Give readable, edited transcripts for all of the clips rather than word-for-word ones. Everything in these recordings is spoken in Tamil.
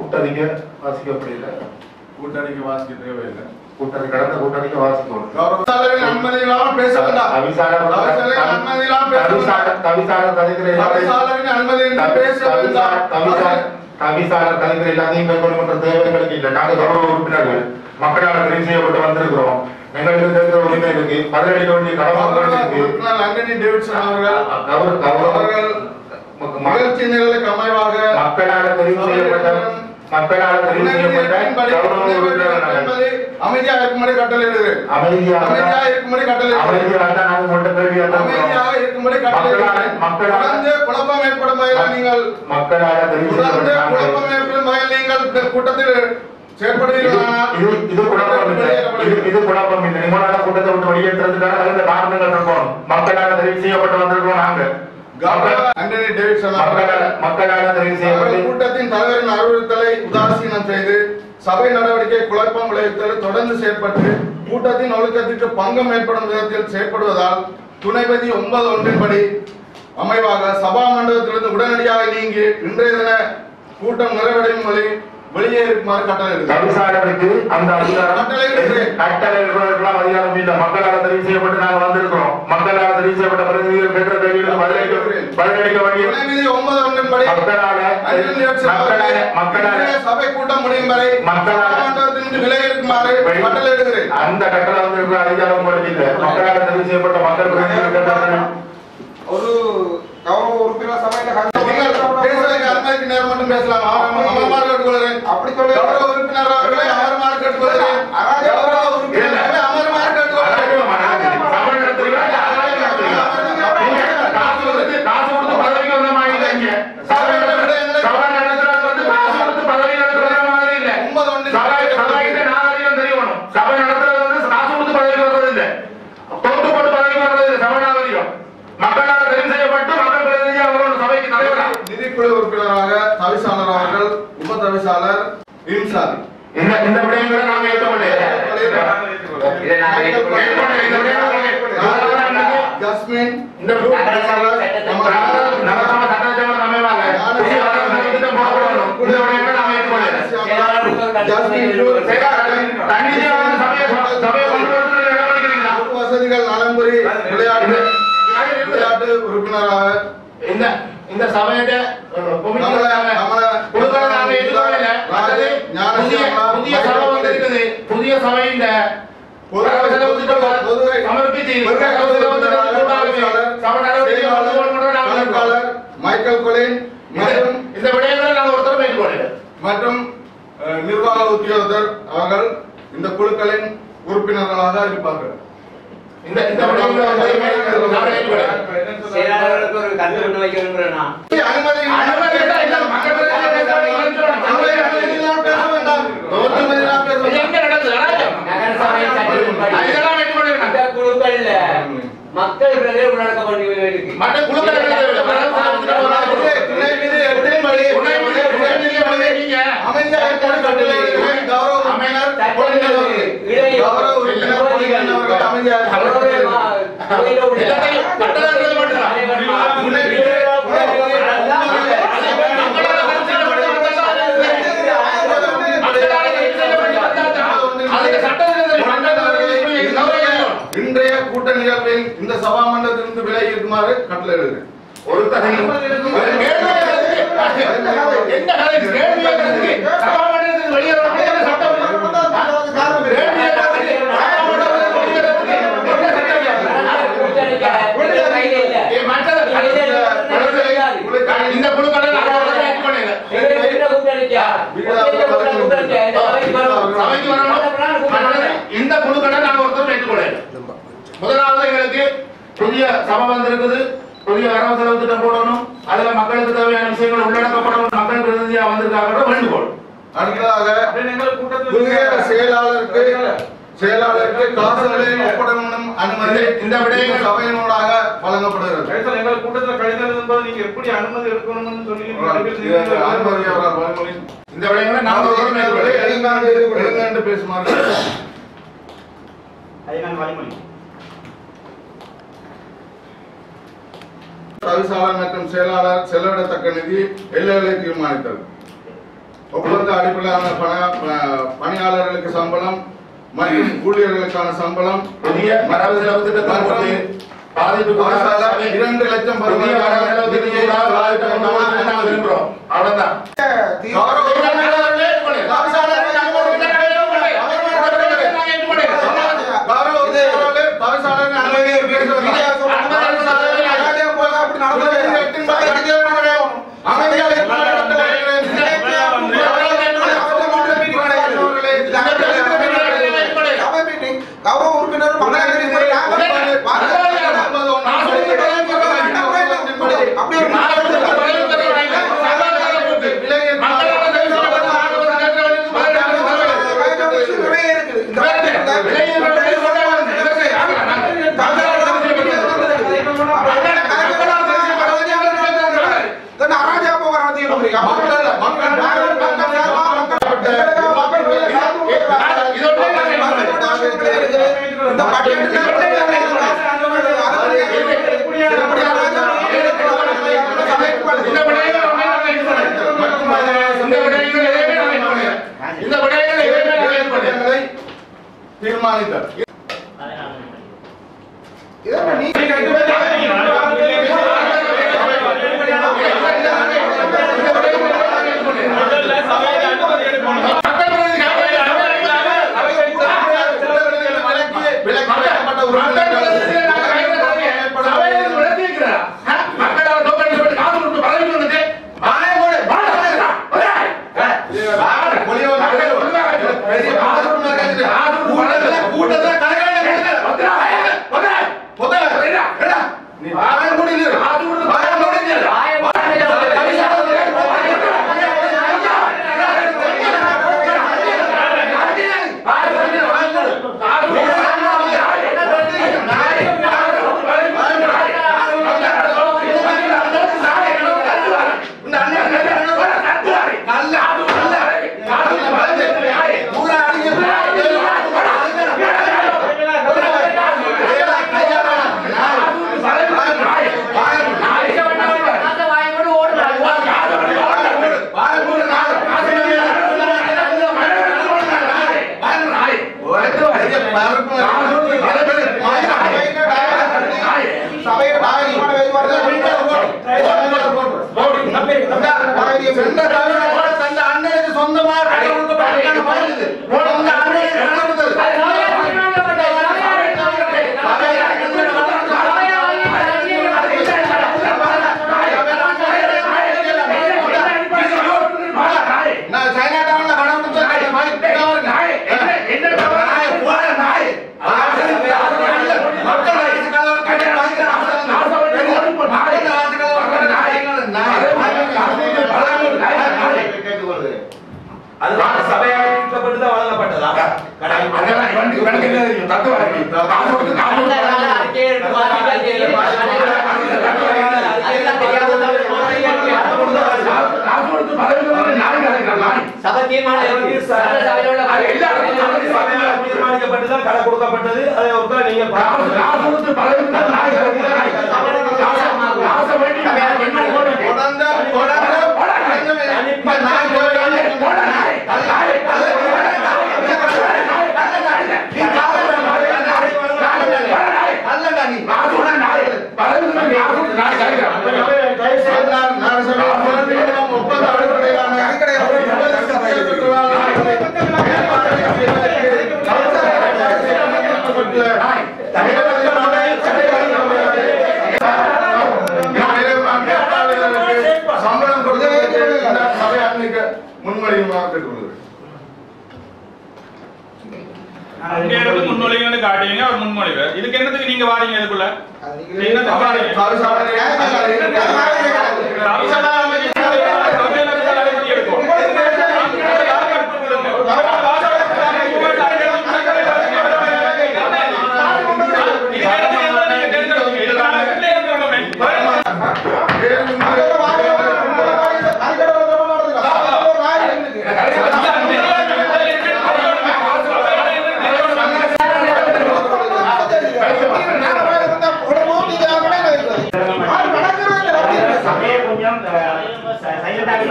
கூட்டணிக்கு வாசிக்கப்படல, கூட்டணிக்கு வாசிக்க தேவையில்லை. கூட்டணி கடந்த கூட்டணிக்கு வாசிக்கணும். அனுமதி இல்லாமல் பேச வேண்டாம். தவிசாளர் கலைஞர் எல்லாத்தையும் மேற்கொள்கின்ற தேவைகளுக்கு இல்லை. நாங்கள் கௌரவ உறுப்பினர்கள் மக்களால் தெரிவு செய்யப்பட்டு வந்திருக்கிறோம். எங்களுக்கு இருக்கிற உரிமை இருக்கு, பதிலளிக்க வேண்டிய கடமை இருக்கு. மக்களால் தெரிவு செய்யப்பட்ட அமைதியா இருக்கும்படி கட்டளை இடுகிறேன். அமைதியாக இருக்கும்படி கட்டளை குழப்பம் ஏற்படும் வகையில் நீங்கள் குழப்பம் ஏற்படும் வகையில் நீங்கள் கூட்டத்தில் செயற்படுவீர்களானால் இது குழப்பம் இல்லை. நிம்மதியான கூட்டத்தை விட்டு வெளியேற்றதுக்காக அந்த காரணங்கள் இருக்கணும். மக்களால் தெரிவு செய்யப்பட்டு வந்திருக்கோம். நாங்கள் கூட்டத்தின் தலைவரின் அறிவுறுத்தலை உதாசீனம் செய்து சபை நடவடிக்கை குழப்பம் விளைவித்தல் தொடர்ந்து செயற்பட்டு கூட்டத்தின் ஒழுக்கத்திற்கு பங்கம் ஏற்படும் விதத்தில் செயற்படுவதால் துணைபதி 9(1) அமைவாக சபா மண்டபத்திலிருந்து உடனடியாக நீங்கி இன்றைய தின கூட்டம் நிறைவடையும் வழி வெளியே இருக்குமாறு கட்டளை தவிசாளருக்கு அந்த அதிகாரம் அதிகாரம் இல்லை. மக்களால் தெரிவு செய்யப்பட்டு நாங்கள் வந்திருக்கிறோம். மக்களால் தெரிவு செய்யப்பட்ட பிரதிநிதிகள் பெற்ற கேள்விகளுக்கு பதிலளிக்க வேண்டிய சபை கூட்டம் முடியும் வரை மக்களால் விலகி இருக்குமாறு கட்டளை இடுகிறேன். அந்த கட்டளை வந்து அதிகாரம் இல்லை. மக்களால் தெரிவு செய்யப்பட்ட மக்கள் பிரதிநிதிகள் ஒரு கௌரவ உறுப்பினர் சபையில பேசுவதற்கு அனுமதிக்கு நேரம் மட்டும் பேசலாம். அமர்மாறு கேட்டுக்கொள்கிறேன். அப்படி சொல்ல கௌரவ உறுப்பினர் அவர்களை அமர்மாறு கேட்டுக்கொள்கிறேன். கௌரவ உறுப்பினர்களை அமர்மாறு கேட்டுக்கொள்கிறேன். காசு கொடுத்து பதவிக்கு வந்த மாதிரி இல்லைங்க. சபை நடத்துறது வந்து காசு கொடுத்து பதவிக்கு வந்த மாதிரி இல்லை. சபைக்கு நாகரிகம் தெரியணும். சபை நடத்துறது வந்து காசு கொடுத்து பதவிக்கு வர்றது இல்லை, தொட்டு போட்டு பதவிக்கு வர்றது இல்லை. சபை நாகரிகம் மக்களால் தெரிவு செய்யப்பட்டு மக்கள் பிரதிநிதி அவர்கள் சபைக்கு தலைவர் நிதிக்குழு உறுப்பினராக தவிசாளர் அவர்கள், உப தவிசாளர் இன்சாரி. இந்த விடயங்களை நாங்க ஜஸ்மின் இந்த வசதிகள் நலன்புரி விளையாட்டு உறுப்பினராக இந்த சபையோட புதிய சபையின் மைக்கேல் கொலின் இந்த விடயங்களை நாங்கள் ஒருத்தர் மேற்கொள்ள மற்றும் நிர்வாக உத்தியோகத்தர் அவர்கள் இந்த குழுக்களின் உறுப்பினர்களாக இருப்பார்கள். இந்த செயலாளர்களுக்கு ஒரு கருத்து முன் வைக்கணும்னா அனுமதி மக்கள் உள்ளடக்க பண்ணி மற்ற குழுக்கள் இன்றைய கூட்ட நிகழ்வில் இந்த சபா மண்டலத்திலிருந்து விலகி இருக்குமாறு கட்டளை எழுதுகிறேன். ஒரு இந்த குழுக்களை இந்த குழுக்களை நாங்கள் ஒருத்தர் ஏற்றுக்கொள்ள. முதலாவது எங்களுக்கு புதிய சபை வந்திருக்குது, புதிய வரவு செலவு திட்டம் போடணும், அதுல மக்களுக்கு தேவையான விஷயங்கள் உள்ளடக்கப்படணும், மக்கள் பிரதிநிதியா வந்திருக்காங்க வேண்டுகோள். அடுத்ததாக செயலாளருக்கு காசுகளை ஒப்படைக்கும் அனுமதி இந்த விடயம் சபையினூடாக வழங்கப்படுகிறது. எங்கள் கூட்டத்தில் கடிதம் போது நீங்க எப்படி அனுமதி எடுக்கணும்னு சொன்னீங்க. இந்த விடயங்களை நாங்கள் பேசுமாறு தவிசாளர் மற்றும் செயலாளர் செலவிடத்தக்க நிதி எல்லைகளை தீர்மானித்தல். ஒப்பந்த அடிப்படையிலான பணியாளர்களுக்கு சம்பளம் மற்றும் ஊழியர்களுக்கான சம்பளம் 2 லட்சம் அவ்வளவுதான். கௌரவ உறுப்பினர் தீர்மானித்தார்.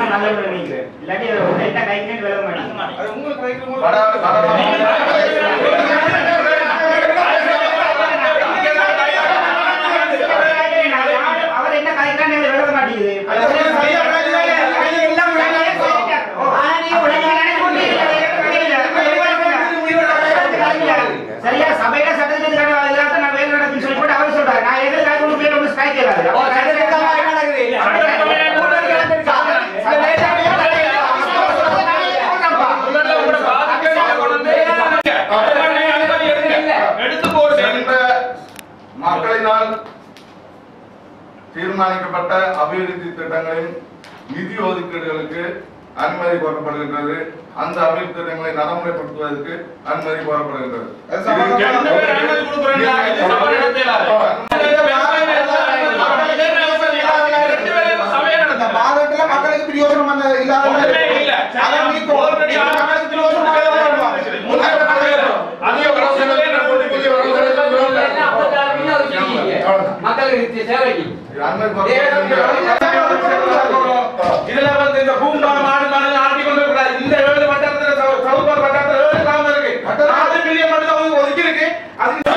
நான் நல்ல நினைக்கிறேன். இல்லாட்டி லைட்டா கைக்கு விலக மாட்டேன். அது உங்களுக்கு வைக்கும் அவர் என்ன கலைக்கிறான்னு விலக மாட்டேங்குது. சரியா சபையில சட்டத்திற்கான இதெல்லாம் நான் வேலை நடக்குன்னு சொல்லி போட்டு அவர் சொல்றாரு. நான் எதுக்காக ஒன்று பேர் ஒன்று ஸ்ட்ரைக் செய்யறாரு. மக்களினால் தீர்மானிக்கப்பட்ட அபிவிருத்தி திட்டங்களின் நிதி ஒதுக்கீடுகளுக்கு அனுமதி கோரப்படுகின்றது. அந்த அபிவிருத்தி திட்டங்களை நடைமுறைப்படுத்துவதற்கு அனுமதி கோரப்படுகின்றது. மக்களுக்கு பிரயோஜனம் மக்களுக்கு சேவைக்கு இதுல வந்து இந்த பூங்கா மாடு மாடு ஆட்டி கொண்டு கூடாது. இந்த 7 வட்டாரத்துல சவுத் வட்டாரத்துல 7 கிராமம் இருக்கு. 4 மில்லியன் மட்டும் தான் ஒதுக்கி இருக்கு. அதுக்கு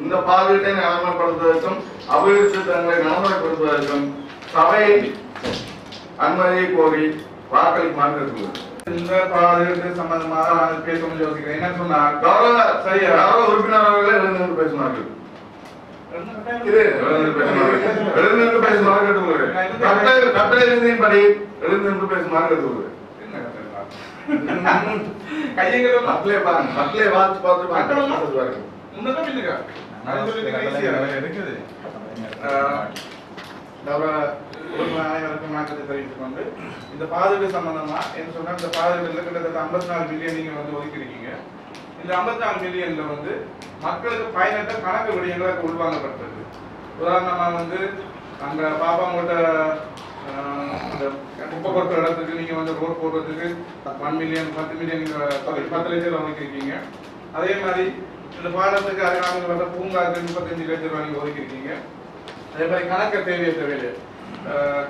இந்த பாதுகாட்டை நடைமுறைப்படுத்துவதற்கும் அபிவிருத்தி திட்டங்களை நடைமுறைப்படுத்துவதற்கும் சபை அனுமதியை கோரி வாக்களிக்குமாறு கேட்டுள்ளது. இந்த பாதுகாப்பு சம்பந்தமாக நான் பேசணும்னு யோசிக்கிறேன். என்ன சொன்னார் கௌரவ உறுப்பினர் அவர்களே எழுந்து பேசினார்கள். எழுந்து பேசுமாறு கேட்டுள்ளது. கட்டளை விதியின்படி எழுந்து பேசுமாறு கேட்டுள்ளது. கையெழுத்து மக்களே பாருங்க, மக்களே வாட்சி பார்த்து பாருங்க. முன்னதான் இல்லையா இருக்குது. அனைவருக்கும் மாற்றத்தை தெரிவித்துக் கொண்டு இந்த பாதுகாப்பு சம்பந்தமா என்ன சொன்னா, இந்த பாதுகாப்புல கிட்டத்தட்ட 54 மில்லியன் நீங்க வந்து ஒதுக்கிருக்கீங்க. இந்த 54 மில்லியன்ல வந்து மக்களுக்கு பயனற்ற கணக்கு விடயங்கள் உள்வாங்கப்பட்டது. உதாரணமா வந்து அங்க பாப்பாங்கோட்ட அந்த குப்பை கொட்டுற இடத்துக்கு நீங்க வந்து ரோட் போடுறதுக்கு 1 மில்லியன் 10 மில்லியன் 10 லட்சம் ஒதுக்கிருக்கீங்க. அதே மாதிரி இந்த பாடத்துக்கு அருகாமையில் வந்த பூங்காக்கு 35 லட்சம் ரூபாய் நீங்க ஒதுக்கிருக்கீங்க. அதே மாதிரி கணக்கு தேவையற்ற வேலை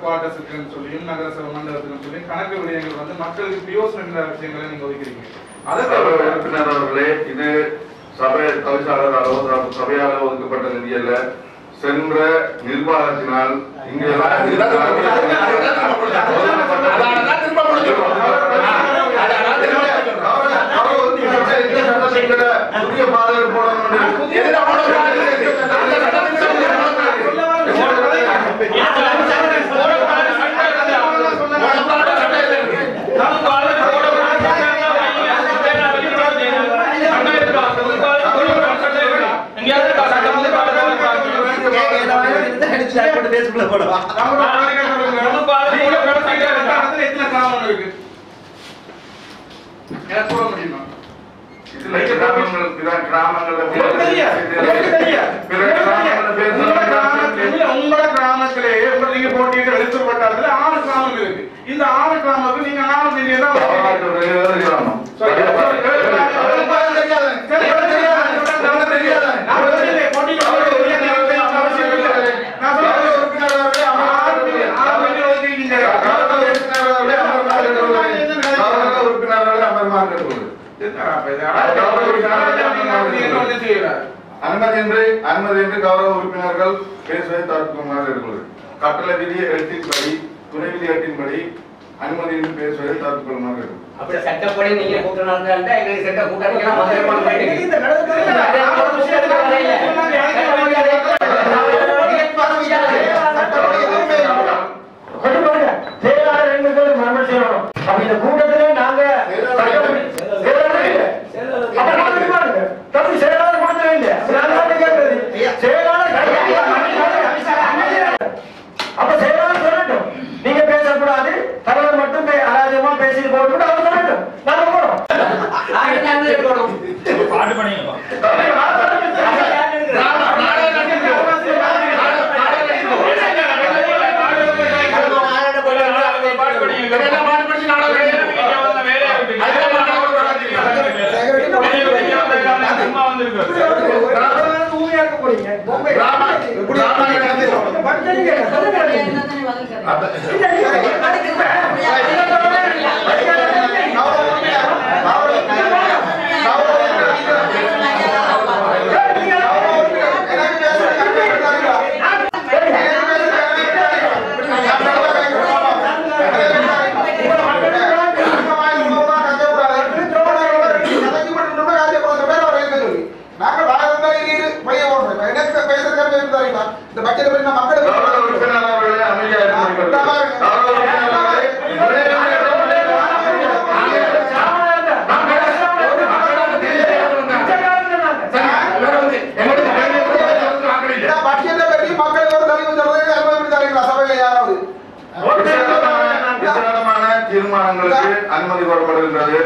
குவார்டர்ஸுக்குன்னு சொல்லியும் நகர சபை மண்டலத்துக்குன்னு சொல்லி கணக்கு விடயங்கள் வந்து மக்களுக்கு பிரயோசனம் இல்லாத விஷயங்களை நீங்க ஒதுக்கிறீங்க. உறுப்பினர் அவர்களே, இது சபை தவிசாளர் சபையால் ஒதுக்கப்பட்ட நிதி அல்ல. சென்ற நிர்வாகத்தினால் இங்கே புதிய பாதுகாப்பு போடணும். உங்களோட கிராமத்திலே நீங்க போட்டிட்டு எழுத்துப்பட்டாத்துல 6 கிராமம் இருக்கு. இந்த 6 கிராமத்துக்கு நீங்க 4 மில்லியன் தான் அனுமதி என்று கௌரவ உறுப்பினர்கள் பேசுவதை தவிர்க்குமாறு இருக்கிறது. கட்டளை விதி 8 துணை விதி 8 அனுமதி என்று பேசுவதை தவிர்த்துக் கொள்ளுமாறு இருக்கிறது. அப்படி சட்டப்படி நீங்க கூட்டணும் எங்களுக்கு சட்ட கூட்டணிக்கெல்லாம் செய்து போட்டு அவர் சொல்லட்டும். நாங்க போறோம். பாட்டு பண்ணிங்க தீர்மானங்களுக்கு அனுமதி கோரப்படுகின்றது.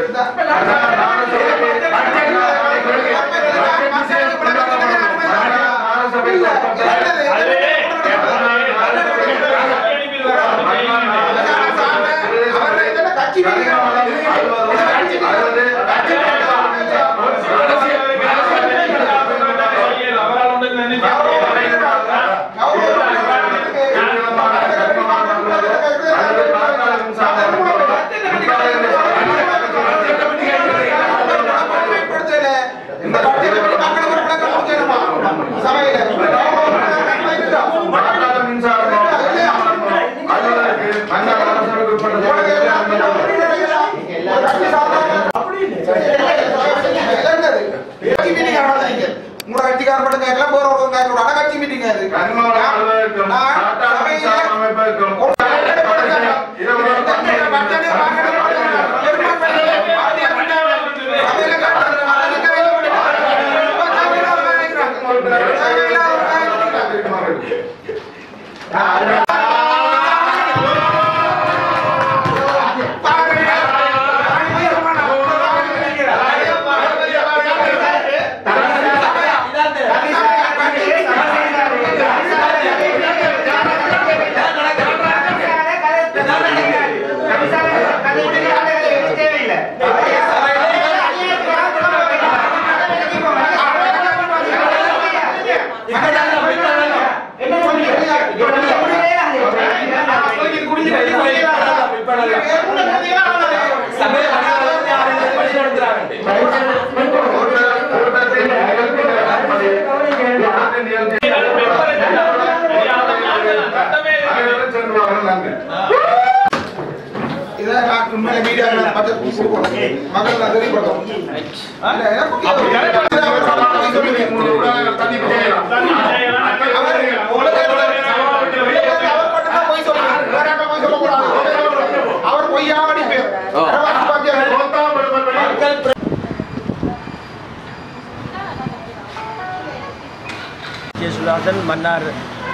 சுதாசன் மன்னார்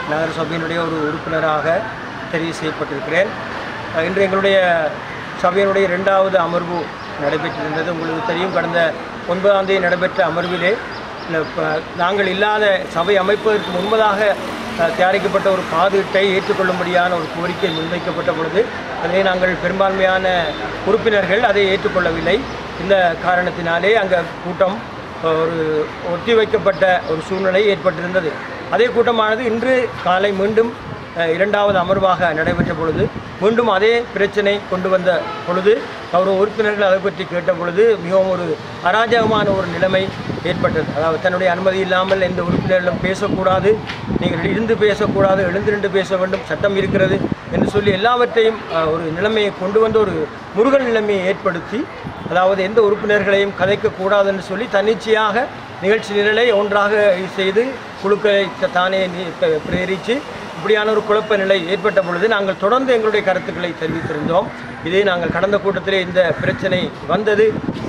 நகர சபையினுடைய ஒரு உறுப்பினராக தெரிவு செய்யப்பட்டிருக்கிறேன். இன்று எங்களுடைய சபையினுடைய 2வது அமர்வு நடைபெற்றிருந்தது. உங்களுக்கு தெரியும், கடந்த 9ஆம் தேதி நடைபெற்ற அமர்விலே நாங்கள் இல்லாத சபை அமைப்பதற்கு முன்பதாக தயாரிக்கப்பட்ட ஒரு பாதுகாட்டை ஏற்றுக்கொள்ளும்படியான ஒரு கோரிக்கை முன்வைக்கப்பட்ட பொழுது அதை நாங்கள் பெரும்பான்மையான உறுப்பினர்கள் அதை ஏற்றுக்கொள்ளவில்லை. இந்த காரணத்தினாலே அங்கே கூட்டம் ஒரு ஒத்தி வைக்கப்பட்ட ஒரு சூழ்நிலை ஏற்பட்டிருந்தது. அதே கூட்டமானது இன்று காலை மீண்டும் 2வது அமர்வாக நடைபெற்ற பொழுது மீண்டும் அதே பிரச்சனை கொண்டு வந்த பொழுது கௌரவ உறுப்பினர்கள் அதை பற்றி கேட்ட பொழுது மிகவும் ஒரு அராஜகமான ஒரு நிலைமை ஏற்பட்டது. அதாவது தன்னுடைய அனுமதி இல்லாமல் எந்த உறுப்பினர்களும் பேசக்கூடாது, நீங்கள் இருந்து பேசக்கூடாது, எழுந்திருந்து பேச வேண்டும், சட்டம் இருக்கிறது என்று சொல்லி எல்லாவற்றையும் ஒரு நிலைமையை கொண்டு வந்து ஒரு முருகல் நிலைமையை ஏற்படுத்தி, அதாவது எந்த உறுப்பினர்களையும் கதைக்கக்கூடாது என்று சொல்லி தன்னிச்சையாக நிகழ்ச்சி நிரலை ஒன்றாக செய்து குழுக்களை தானே பிரேரித்து இப்படியான ஒரு குழப்ப நிலை ஏற்பட்ட பொழுது நாங்கள் தொடர்ந்து எங்களுடைய கருத்துக்களை தெரிவித்திருந்தோம். இதே நாங்கள் கடந்த கூட்டத்திலே இந்த பிரச்சனை வந்தது,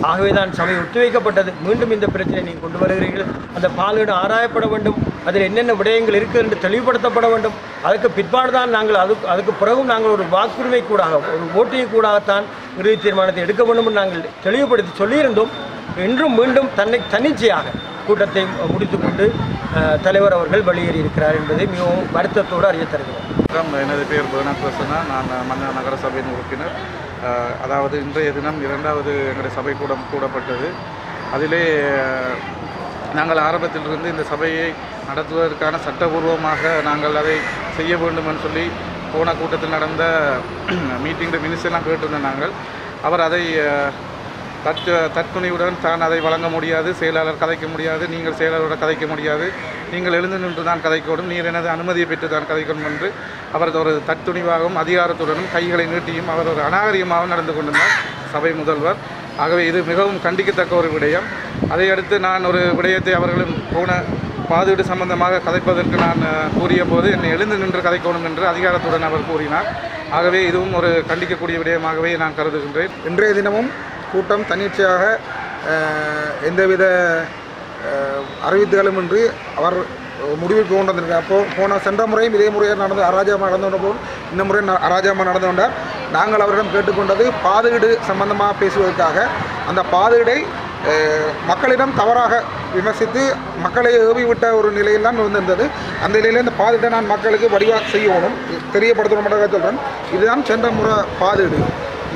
ஆகவே தான் சபை ஒத்திவைக்கப்பட்டது. மீண்டும் இந்த பிரச்சனை நீங்கள் கொண்டு வருகிறீர்கள், அந்த பால்வீடு ஆராயப்பட வேண்டும், அதில் என்னென்ன விடயங்கள் இருக்குது என்று தெளிவுபடுத்தப்பட வேண்டும். அதுக்கு பிற்பாடு தான் நாங்கள் அதுக்கு பிறகும் நாங்கள் ஒரு வாக்குரிமை கூடாக, ஒரு ஓட்டிங் கூடாகத்தான் இறுதி தீர்மானத்தை எடுக்க வேண்டும் என்று நாங்கள் தெளிவுபடுத்தி சொல்லியிருந்தோம். இன்றும் மீண்டும் தன்னிச்சையாக கூட்டத்தை முடித்துக்கொண்டு தலைவர் அவர்கள் வெளியேறி இருக்கிறார் என்பதை மிகவும் வருத்தத்தோடு அறிய தருகிறோம். எனது பெயர் புவனாத் பிரசன்னா, நான் மன்னார் நகர சபையின் உறுப்பினர். அதாவது இன்றைய தினம் 2வது எங்களுடைய சபை கூடப்பட்டது. அதிலே நாங்கள் ஆரம்பத்திலிருந்து இந்த சபையை நடத்துவதற்கான சட்டபூர்வமாக நாங்கள் அதை செய்ய வேண்டும் என்று சொல்லி போன கூட்டத்தில் நடந்த மீட்டிங் மினிட்ஸ் எல்லாம் கேட்டிருந்த நாங்கள், அவர் அதை தற்துணிவுடன் தான் அதை வழங்க முடியாது, செயலாளர் கதைக்க முடியாது, நீங்கள் செயலாளரோட கதைக்க முடியாது, நீங்கள் எழுந்து நின்று தான் கதைக்கணும், நீர் எனது அனுமதியை பெற்று தான் கதைக்கணும் என்று அவர் ஒரு தற்துணிவாகவும் அதிகாரத்துடனும் கைகளை நீட்டியும் அவர் ஒரு அநாகரிகமாக நடந்து கொண்டிருந்தார் சபை முதல்வர். ஆகவே இது மிகவும் கண்டிக்கத்தக்க ஒரு விடயம். அதையடுத்து நான் ஒரு விடயத்தை அவர்களும் போன பாதுகாடு சம்பந்தமாக கதைப்பதற்கு நான் கூறிய போது என்னை எழுந்து நின்று கதைக்கணும் என்று அதிகாரத்துடன் அவர் கூறினார். ஆகவே இதுவும் ஒரு கண்டிக்கக்கூடிய விடயமாகவே நான் கருதுகின்றேன். இன்றைய தினமும் கூட்டம் தன்னிச்சையாக எந்தவித அறிவித்துகளுமின்றி அவர் முடிவுக்கு கொண்டு வந்திருக்கார். சென்ற முறையும் இதே முறையாக நடந்து அராஜகமாக நடந்து கொண்ட போது இந்த முறை அராஜகமாக நடந்து கொண்டார். நாங்கள் அவரிடம் கேட்டுக்கொண்டது பாதுகாடு சம்பந்தமாக பேசுவதற்காக அந்த பாதுகாடை மக்களிடம் தவறாக விமர்சித்து மக்களை ஏவி விட்ட ஒரு நிலையில் வந்திருந்தது. அந்த நிலையில் இந்த பாதுகாட்டை நான் மக்களுக்கு வடிவாக செய்யணும், தெரியப்படுத்தணும் சொல்கிறேன். இதுதான் சென்ற முறை பாதுகாடு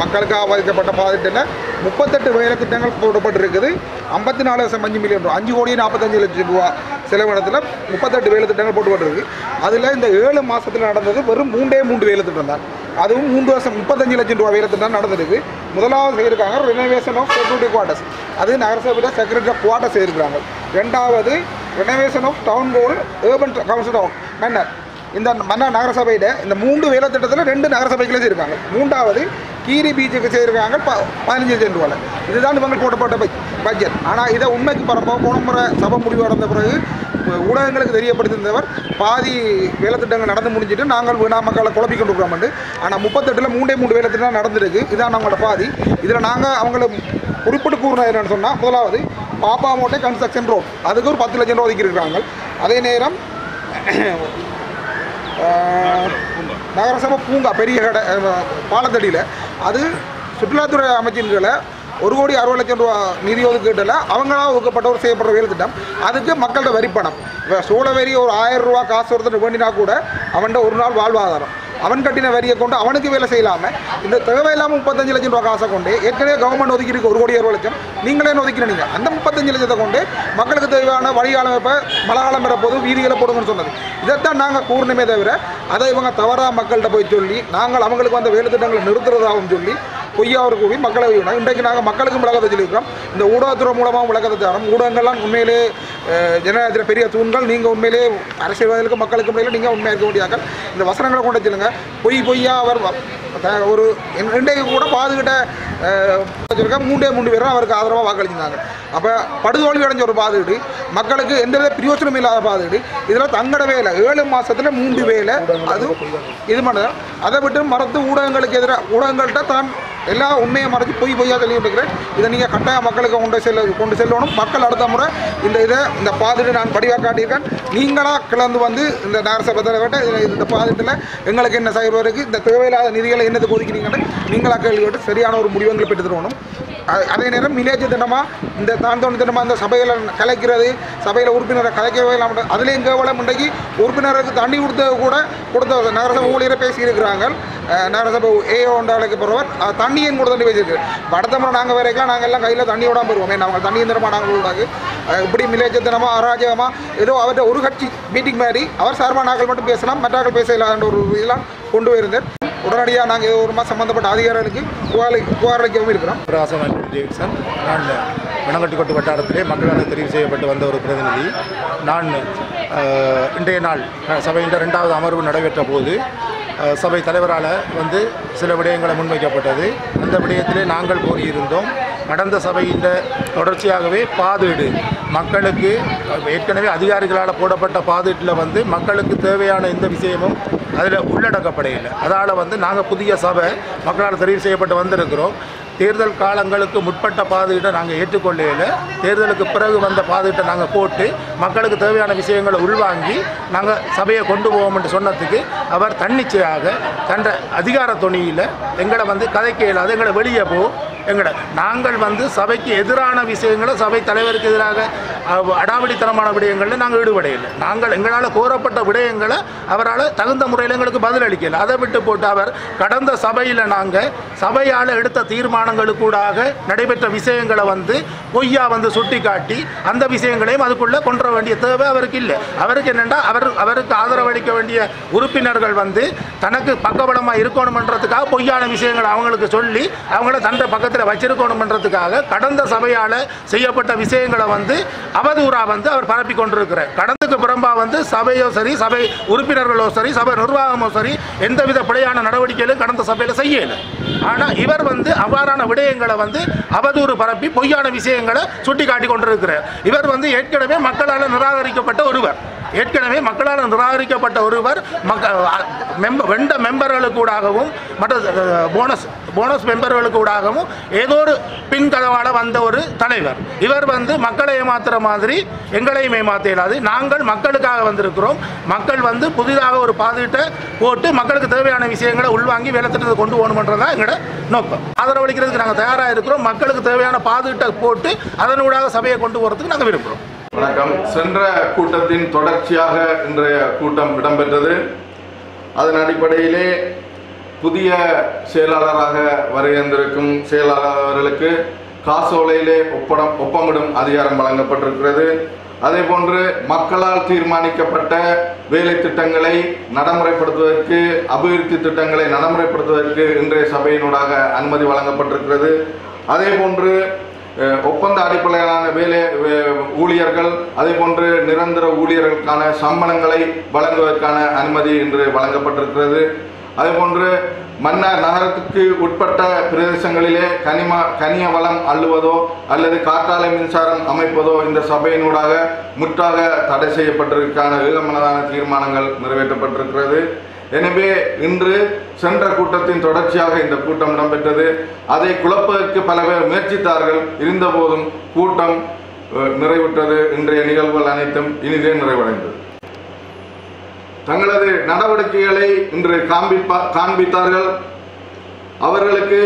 மக்களுக்காக பாதிக்கப்பட்ட பாதிட்டில் 38 வேலை திட்டங்கள் போடப்பட்டிருக்குது. 54.5 மில்லியன் ரூபா, 5 கோடி 45 லட்சம் ரூபா செலவினத்தில் 38 வேலை திட்டங்கள் போட்டுப்பட்டிருக்கு. அதில் இந்த 7 மாதத்தில் நடந்தது வெறும் 3 வேலை திட்டம் தான். அதுவும் 3 வருஷம் 35 லட்சம் ரூபா வேலை திட்டம் நடந்திருக்கு. முதலாவது செய்திருக்காங்க ரெனோவேஷன் ஆஃப் செக்யூரிட்டி குவார்ட்டர்ஸ், அது நகரசபையில் செக்யூரிட்டி குவார்ட்டர்ஸ் செய்திருக்கிறாங்க. 2வது renovation of town hall urban council of Mannar. இந்த மன்னர் நகரசபையில் இந்த 3 வேலை திட்டத்தில் 2 நகரசபைகளே செய்திருக்காங்க. 3வது கீரி பீச்சுக்கு செய்திருக்காங்க 15 லட்சம் ரூபாய். இதுதான் இவங்க போட்டப்பட்ட பட்ஜெட். ஆனால் இதை உண்மைக்கு பரப்ப போன முறை சபை முடிவு அடைந்த பிறகு ஊடகங்களுக்கு தெரியப்படுத்தியிருந்தவர் பாதி வேலை திட்டங்கள் நடந்து முடிஞ்சிட்டு நாங்கள் வீணா மக்களை குழப்பி கொண்டு இருக்கிறோம். ஆனால் 38ல் 3 வேலை திட்டம் நடந்திருக்கு. இதான் அவங்களோட பாதி. இதில் நாங்கள் அவங்கள குறிப்பிட்டு கூறினது என்னென்னு சொன்னால், முதலாவது பாப்பாமோட்டை கன்ஸ்ட்ரக்ஷன் ரோட், அதுக்கு ஒரு 10 லட்சம் ரூபா ஒதுக்கியிருக்கிறாங்க. அதே நேரம் நகரசபை பூங்கா பெரிய கடை பாலத்தடியில் அது சுற்றுலாத்துறை அமைச்சின் கீழே 1 கோடி 60 லட்சம் ரூபா நிதி ஒதுக்கீட்டில் அவங்களாம் ஒதுக்கப்பட்ட ஒரு செய்யப்படுற வேலை திட்டம். அதுக்கு மக்கள்கிட்ட வரிப்பணம், சோழ வரி ஒரு 1000 ரூபா காசு ஒருத்தர் வேண்டினா கூட அவன்கிட்ட ஒரு நாள் வாழ்வாதாரம், அவன் கட்டின வரியை கொண்டு அவனுக்கு வேலை செய்யலாமல் இந்த தேவையில்லாமல் 35 லட்சம் ரூபா காசை கொண்டு ஏற்கனவே கவர்மெண்ட் ஒதுக்கிட்டு 1 கோடி 60 லட்சம் நீங்களே ஒதுக்கிறீங்க. அந்த 35 லட்சத்தை கொண்டு மக்களுக்கு தேவையான வழிகாலம் இப்போ மழைக்காலம் வரப்போது வீதிகளை போடுங்கன்னு சொன்னது. இதைத்தான் நாங்கள் கூறணுமே தவிர அதை இவங்க தவறாக மக்கள்கிட்ட போய் சொல்லி நாங்கள் அவங்களுக்கு வந்த வேலை திட்டங்களை நிறுத்துறதாகவும் சொல்லி பொய்யாவது கூறி மக்களை வைக்கணும். இன்றைக்கு நாங்கள் மக்களுக்கும் விளக்கத்தை சொல்லியிருக்கிறோம். இந்த ஊடகத்துறை மூலமாக விளக்கத்தை தரோம். ஊடகங்கள்லாம் உண்மையிலே ஜனநாயகத்தில் பெரிய தூண்கள். நீங்கள் உண்மையிலே அரசியல்வாதிகளுக்கு மக்களுக்கு முறையில் நீங்கள் உண்மையாக இருக்க முடியாமல் இந்த வசனங்களை கொண்டு வச்சுருங்க. பொய்யா அவர் ஒரு இன்றைக்கு கூட பாதுகிட்ட 3 பேரும் அவருக்கு ஆதரவாக வாக்களிச்சிருந்தாங்க. அப்போ படுதோல்வி அடைஞ்ச ஒரு பாதுகிட்டு மக்களுக்கு எந்தவித பிரயோஜனமும் இல்லாத பாதுகிட்டு இதில் தங்கட வேலை 7 மாதத்தில் 3 வேலை அது இது பண்ண அதை விட்டு மறந்து ஊடகங்களுக்கு எதிராக ஊடகங்கள்கிட்ட தான் எல்லா உண்மையை மறைச்சி பொய்யா சொல்லியிருக்கிறேன். இதை நீங்கள் கட்டாய மக்களுக்கு கொண்டு செல்லணும். மக்கள் அடுத்த முறை இந்த பாதுட்டு நான் படிவாக காட்டியிருக்கேன். நீங்களாக கிளந்து வந்து இந்த நகரசபை தலைவர்கிட்ட இந்த பாதுட்டில் எங்களுக்கு என்ன செய்வதற்கு இந்த தேவையில்லாத நிதிகளை என்னது ஒதுக்கினீங்கன்னு நீங்களாக கேள்வி கேட்டு சரியான ஒரு முடிவுகளை பெற்று தரணும். அதே நேரம் மிலேஜ் திட்டமாக இந்த தாழ்ந்தோணி திட்டமாக இந்த சபையில் கலைக்கிறது, சபையில் உறுப்பினரை கலைக்கவே இல்லாமல் அதுலேயும் கேவலம் இன்றைக்கு உறுப்பினருக்கு தண்ணி கொடுத்த நகரசபை ஊழியரை பேசியிருக்கிறாங்க. நகரசபை ஏஓ அழைக்க போகிறவர் தண்ணியும் கூட தண்ணி வச்சிருக்கு. அடுத்த முறை நாங்கள் வரைக்கும் நாங்கள் எல்லாம் கையில் தண்ணி விடாமல் வருவோம். ஏன்னா அவங்க தண்ணி தினமாக நாங்கள் விடாது. இப்படி மிலேஜ் தினமாக அராஜகமாக ஏதோ அவர்கிட்ட ஒரு கட்சி மீட்டிங் மாதிரி அவர் சார்பாக நாங்கள் மட்டும் பேசலாம், மற்றாக்கள் பேச இல்லாத ஒரு இதெல்லாம் கொண்டு போயிருந்தேன். உடனடியாக நாங்கள் ஏதோ ஒரு சம்பந்தப்பட்ட அதிகாரிகளுக்கு புகார் அளிக்கவும் இருக்கிறோம். ராசமன் டேவிட்சன். நான் மணங்கட்டுக்கோட்டு வட்டாரத்திலே மக்களால் தெரிவு செய்யப்பட்டு வந்த ஒரு பிரதிநிதி. நான் இன்றைய நாள் சபையின் 2வது அமர்வு நடைபெற்ற போது சபை தலைவரால் சில விடயங்களை முன்வைக்கப்பட்டது. அந்த விடயத்திலே நாங்கள் கோரியிருந்தோம், கடந்த சபையின் தொடர்ச்சியாகவே பாதீடு மக்களுக்கு ஏற்கனவே அதிகாரிகளால் போடப்பட்ட பாதீட்டில் வந்து மக்களுக்கு தேவையான எந்த விஷயமும் அதில் உள்ளடக்கப்படையில்லை. அதால் வந்து நாங்கள் புதிய சபை மக்களால் தெரிவு செய்யப்பட்டு வந்திருக்கிறோம். தேர்தல் காலங்களுக்கு முற்பட்ட பாதீட்டை நாங்கள் ஏற்றுக்கொள்ளையில் தேர்தலுக்கு பிறகு வந்த பாதீட்டை நாங்கள் போட்டு மக்களுக்கு தேவையான விஷயங்களை உள்வாங்கி நாங்கள் சபையை கொண்டு போவோம் என்று சொன்னதுக்கு அவர் தன்னிச்சையாக தன் அதிகார துணியில் எங்களை வந்து கதைக்க இயலாது, எங்களை வெளியே நாங்கள் வந்து சபைக்கு எதிரான விஷயங்களை சபை தலைவருக்கு எதிராக அடாவடித்தனமான விடயங்களில் நாங்கள் ஈடுபடையில்லை. நாங்கள் எங்களால் கோரப்பட்ட விடயங்களை அவரால் தகுந்த முறையில் எங்களுக்கு பதில் அளிக்கலை. அதை விட்டு போட்டு அவர் கடந்த சபையில் நாங்கள் சபையால் எடுத்த தீர்மானங்களுக்கூடாக நடைபெற்ற விஷயங்களை வந்து பொய்யா வந்து சுட்டி காட்டி அந்த விஷயங்களையும் அதுக்குள்ளே கொண்டு வர வேண்டிய தேவை அவருக்கு இல்லை. அவருக்கு என்னென்னா அவருக்கு ஆதரவளிக்க வேண்டிய உறுப்பினர்கள் வந்து தனக்கு பக்கபலமாக இருக்கணுமன்றதுக்காக பொய்யான விஷயங்களை அவங்களுக்கு சொல்லி அவங்கள தன்னை பக்கத்தில் வச்சிருக்கணுமன்றதுக்காக கடந்த சபையால் செய்யப்பட்ட விஷயங்களை வந்து அவதூறாக வந்து அவர் பரப்பி கொண்டிருக்கிறார். கடந்துக்கு புறம்பாக வந்து சபையோ சரி, சபை உறுப்பினர்களோ சரி, சபை நிர்வாகமோ சரி எந்தவித பிழையான நடவடிக்கைகளும் கடந்த சபையில் செய்யலை. ஆனால் இவர் வந்து அவ்வாறான விடயங்களை வந்து அவதூறு பரப்பி பொய்யான விஷயங்களை சுட்டி காட்டி கொண்டிருக்கிறார். இவர் வந்து ஏற்கனவே மக்களால் நிராகரிக்கப்பட்ட ஒருவர் வெண்ட மெம்பர்களுக்கூடாகவும் மற்ற போனஸ் மெம்பர்களுக்கூடாகவும் ஏதோ ஒரு பின்கதவால் வந்த ஒரு தலைவர். இவர் வந்து மக்களை ஏமாத்துற மாதிரி எங்களையும் ஏமாற்ற இயலாது. நாங்கள் மக்களுக்காக வந்திருக்கிறோம். மக்கள் வந்து புதிதாக ஒரு பாதீட்டை போட்டு மக்களுக்கு தேவையான விஷயங்களை உள்வாங்கி வேலை திட்டத்தை கொண்டு போகணுன்றதான் எங்களோட நோக்கம். ஆதரவளிக்கிறதுக்கு நாங்கள் தயாராக இருக்கிறோம். மக்களுக்கு தேவையான பாதீட்டை போட்டு அதனூடாக சபையை கொண்டு போகிறதுக்கு நாங்கள் விரும்புகிறோம். வணக்கம். சென்ற கூட்டத்தின் தொடர்ச்சியாக இன்றைய கூட்டம் இடம்பெற்றது. அதன் அடிப்படையிலே புதிய செயலாளராக வருகின்றிருக்கும் செயலாளர் அவர்களுக்கு காசோலையிலே ஒப்பமிடும் அதிகாரம் வழங்கப்பட்டிருக்கிறது. அதேபோன்று மக்களால் தீர்மானிக்கப்பட்ட வேலை திட்டங்களை நடைமுறைப்படுத்துவதற்கு, அபிவிருத்தி திட்டங்களை நடைமுறைப்படுத்துவதற்கு இன்றைய சபையினூடாக அனுமதி வழங்கப்பட்டிருக்கிறது. அதேபோன்று ஒப்பந்த அடிப்படையிலான வேலை ஊழியர்கள், அதேபோன்று நிரந்தர ஊழியர்களுக்கான சம்பளங்களை வழங்குவதற்கான அனுமதி இன்று வழங்கப்பட்டிருக்கிறது. அதேபோன்று மன்னார் நகரத்துக்கு உட்பட்ட பிரதேசங்களிலே கனிய வளம் அள்ளுவதோ அல்லது காற்றாலை மின்சாரம் அமைப்பதோ இந்த சபையினூடாக முற்றாக தடை செய்யப்பட்டிருக்கான ஏகமனதான தீர்மானங்கள் நிறைவேற்றப்பட்டிருக்கிறது. எனவே இன்று சென்ற கூட்டத்தின் தொடர்ச்சியாக இந்த கூட்டம் இடம்பெற்றது. அதை குழப்பதற்கு பல பேர் முயற்சித்தார்கள். இருந்தபோதும் கூட்டம் நிறைவுற்றது. இன்றைய நிகழ்வுகள் அனைத்தும் இனிதே நிறைவடைந்தது. தங்களது நடவடிக்கைகளை இன்று காண்பித்தார்கள். அவர்களுக்கு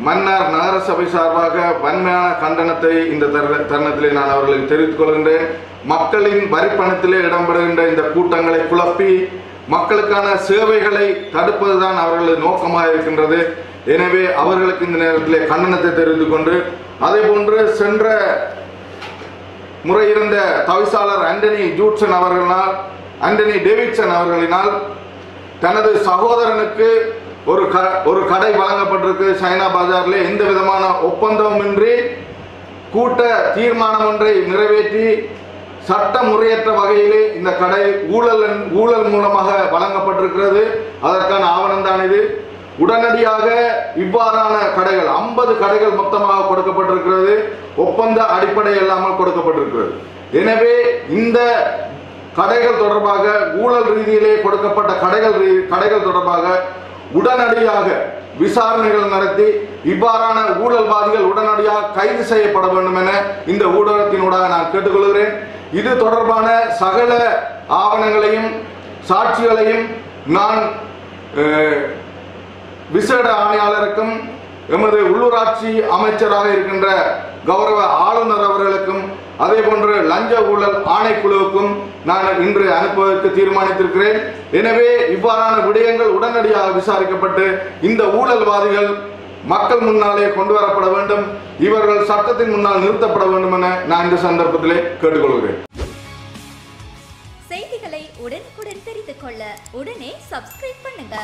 மன்னார் நகரசபை சார்பாக வன்மையான கண்டனத்தை இந்த தருணத்திலே நான் அவர்களுக்கு தெரிவித்துக் கொள்கின்றேன். மக்களின் வரிப்பணத்திலே இடம்பெறுகின்ற இந்த கூட்டங்களை குழப்பி மக்களுக்கான சேவைகளை தடுப்பதுதான் அவர்களது நோக்கமாக இருக்கின்றது. எனவே அவர்களுக்கு இந்த நேரத்திலே கண்டனத்தை தெரிவித்துக் கொண்டு, அதே போன்று சென்ற முறை இருந்த தவிசாளர் ஆண்டனி டேவிட்சன் அவர்களினால் தனது சகோதரனுக்கு ஒரு கடை வழங்கப்பட்டிருக்கு. சைனா பஜாரிலே எந்த விதமான ஒப்பந்தமின்றி கூட்ட தீர்மானம் ஒன்றை நிறைவேற்றி சட்ட முறையற்ற வகையிலே இந்த கடை ஊழல் மூலமாக வழங்கப்பட்டிருக்கிறது. அதற்கான ஆவணம் தான் இது. உடனடியாக இவ்வாறான கடைகள் 50 கடைகள் மொத்தமாக கொடுக்கப்பட்டிருக்கிறது. ஒப்பந்த அடிப்படை இல்லாமல் கொடுக்கப்பட்டிருக்கிறது. எனவே இந்த கடைகள் தொடர்பாக ஊழல் ரீதியிலே கொடுக்கப்பட்ட கடைகள் தொடர்பாக உடனடியாக விசாரணைகள் நடத்தி இவ்வாறான ஊழல்வாதிகள் உடனடியாக கைது செய்யப்பட வேண்டும் என இந்த ஊடகத்தினூடாக நான் கேட்டுக்கொள்கிறேன். இது தொடர்பான சகல ஆவணங்களையும் சாட்சிகளையும் நான் விசேட ஆணையாளருக்கும் எமது உள்ளூராட்சி அமைச்சராக இருக்கின்ற கௌரவ ஆளுநர் அவர்களுக்கும் அதே போன்று லஞ்ச ஊழல் ஆணைக்குழுவுக்கும் நான் இன்று அனுப்புவதற்கு தீர்மானித்திருக்கிறேன். எனவே இவ்வாறான விடயங்கள் உடனடியாக விசாரிக்கப்பட்டு இந்த ஊழல்வாதிகள் மக்கள் முன்னாலே கொண்டு வரப்பட வேண்டும். இவர்கள் சட்டத்தின் முன்னால் நிறுத்தப்பட வேண்டும் என நான் இந்த சந்தர்ப்பத்திலே கேட்டுக்கொள்கிறேன். செய்திகளை உடனுக்குடன் தெரிந்து கொள்ள உடனே சப்ஸ்கிரைப் பண்ணுங்க.